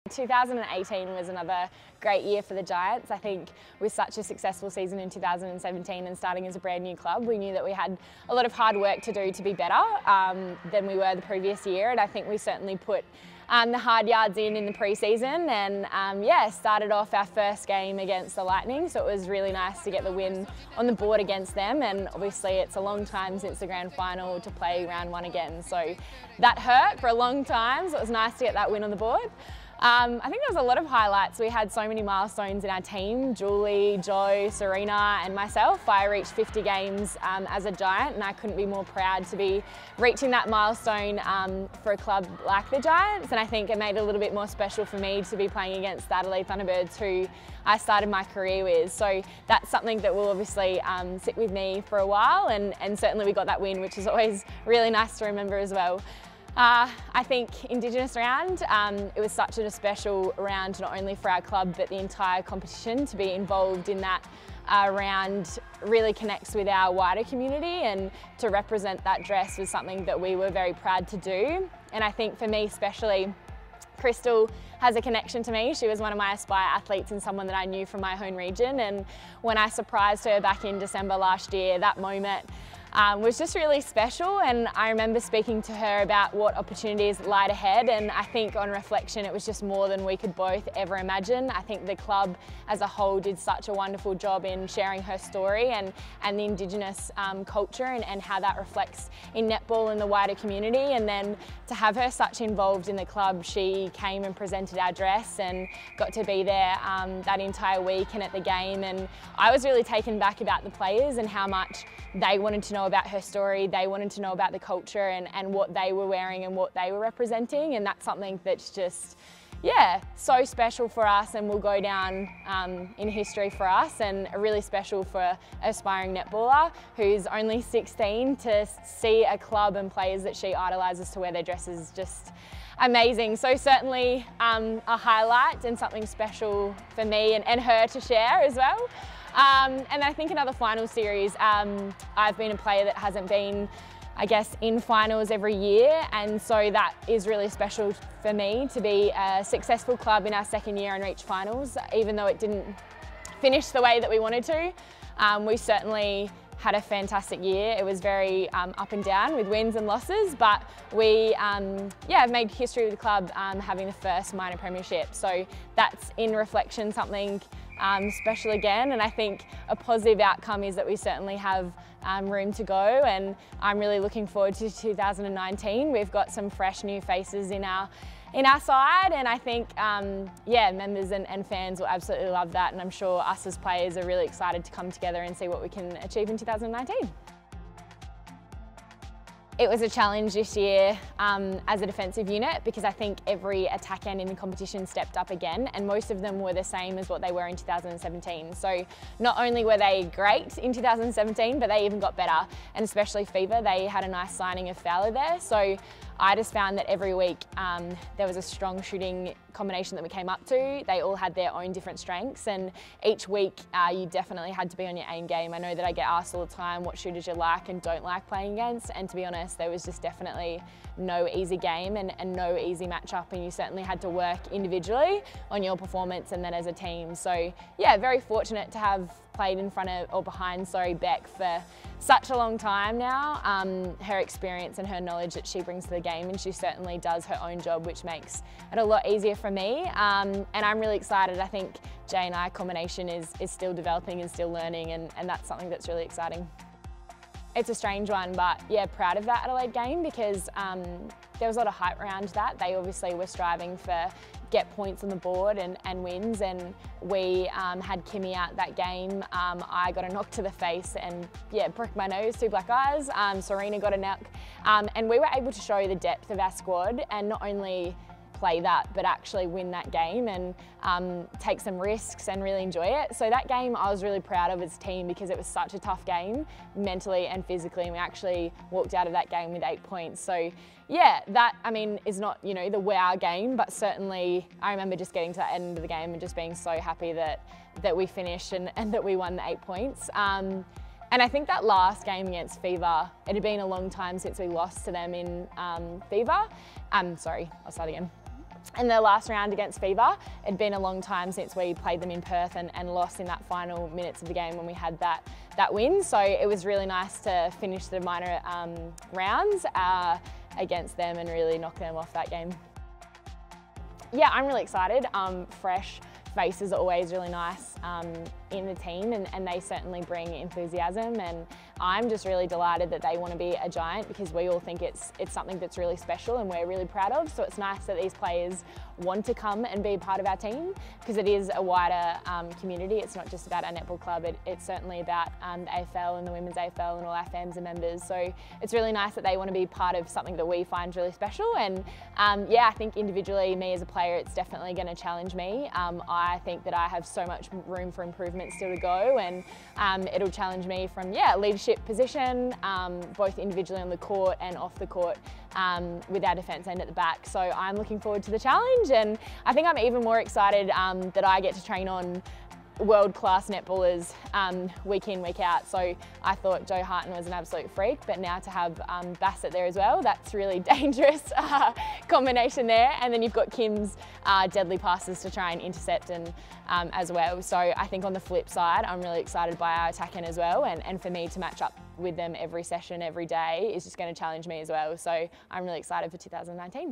2018 was another great year for the Giants. I think with such a successful season in 2017 and starting as a brand new club, we knew that we had a lot of hard work to do to be better than we were the previous year, and I think we certainly put the hard yards in the pre-season and started off our first game against the Lightning, so it was really nice to get the win on the board against them, and obviously it's a long time since the grand final to play round one again, so that hurt for a long time, so it was nice to get that win on the board. I think there was a lot of highlights. We had so many milestones in our team. Julie, Joe, Serena and myself. I reached 50 games as a Giant, and I couldn't be more proud to be reaching that milestone for a club like the Giants, and I think it made it a little bit more special for me to be playing against the Adelaide Thunderbirds, who I started my career with. So that's something that will obviously sit with me for a while, and certainly we got that win, which is always really nice to remember as well. I think Indigenous round, it was such a special round not only for our club but the entire competition. To be involved in that round really connects with our wider community, and to represent that dress was something that we were very proud to do. And I think for me especially, Crystal has a connection to me. She was one of my Aspire athletes and someone that I knew from my home region, and when I surprised her back in December last year, that moment was just really special, and I remember speaking to her about what opportunities lied ahead, and I think on reflection it was just more than we could both ever imagine. I think the club as a whole did such a wonderful job in sharing her story and the Indigenous culture and how that reflects in netball and the wider community, and then to have her such involved in the club, she came and presented our dress and got to be there that entire week and at the game, and I was really taken back about the players and how much they wanted to know about her story, they wanted to know about the culture and what they were wearing and what they were representing, and that's something that's just, yeah, so special for us and will go down in history for us, and really special for an aspiring netballer who's only 16 to see a club and players that she idolises to wear their dresses. Just amazing. So certainly a highlight and something special for me and her to share as well. And I think another final series, I've been a player that hasn't been, I guess, in finals every year, and so that is really special for me to be a successful club in our second year and reach finals, even though it didn't finish the way that we wanted to. We certainly had a fantastic year. It was very up and down with wins and losses, but we have made history with the club having the first minor premiership. So that's in reflection something special again, and I think a positive outcome is that we certainly have room to go, and I'm really looking forward to 2019. We've got some fresh new faces in our side, and I think members and fans will absolutely love that, and I'm sure us as players are really excited to come together and see what we can achieve in 2019. It was a challenge this year as a defensive unit, because I think every attack end in the competition stepped up again, and most of them were the same as what they were in 2017. So not only were they great in 2017, but they even got better, and especially Fever, they had a nice signing of Fowler there. So I just found that every week there was a strong shooting combination that we came up to. They all had their own different strengths, and each week you definitely had to be on your aim game. I know that I get asked all the time what shooters you like and don't like playing against, and to be honest, there was just definitely no easy game and no easy matchup, and you certainly had to work individually on your performance and then as a team. So yeah, very fortunate to have played in front of, or behind, sorry, Beck for such a long time now. Her experience and her knowledge that she brings to the game, and she certainly does her own job, which makes it a lot easier for me. And I'm really excited. I think Jay and I combination is still developing and still learning, and that's something that's really exciting. It's a strange one, but yeah, proud of that Adelaide game, because there was a lot of hype around that. They obviously were striving for get points on the board and wins, and we had Kimmy out that game. I got a knock to the face and yeah, broke my nose, 2 black eyes. Serena got a knock, and we were able to show the depth of our squad, and not only play that, but actually win that game and take some risks and really enjoy it. So that game I was really proud of as a team, because it was such a tough game mentally and physically, and we actually walked out of that game with 8 points. So yeah, that, I mean, is not, you know, the wow game, but certainly I remember just getting to the end of the game and just being so happy that we finished and that we won the 8 points. And I think that last game against Fever, it had been a long time since we lost to them in Fever. Sorry, I'll start again. In the last round against Fever, it'd been a long time since we played them in Perth and lost in that final minutes of the game when we had that win. So it was really nice to finish the minor rounds against them and really knock them off that game. Yeah, I'm really excited. Fresh faces are always really nice in the team, and they certainly bring enthusiasm, and I'm just really delighted that they want to be a Giant, because we all think it's something that's really special and we're really proud of. So it's nice that these players want to come and be a part of our team, because it is a wider community. It's not just about our netball club, it's certainly about the AFL and the Women's AFL and all our fans and members. So it's really nice that they want to be part of something that we find really special. And yeah, I think individually, me as a player, it's definitely going to challenge me. I think that I have so much room for improvement still to go, and it'll challenge me from leadership position, both individually on the court and off the court, with our defence end at the back. So I'm looking forward to the challenge, and I think I'm even more excited that I get to train on world-class netballers week in, week out. So I thought Joe Harton was an absolute freak, but now to have Bassett there as well, that's really dangerous combination there. And then you've got Kim's deadly passes to try and intercept and as well. So I think on the flip side, I'm really excited by our attacking as well, and for me to match up with them every session, every day is just going to challenge me as well. So I'm really excited for 2019.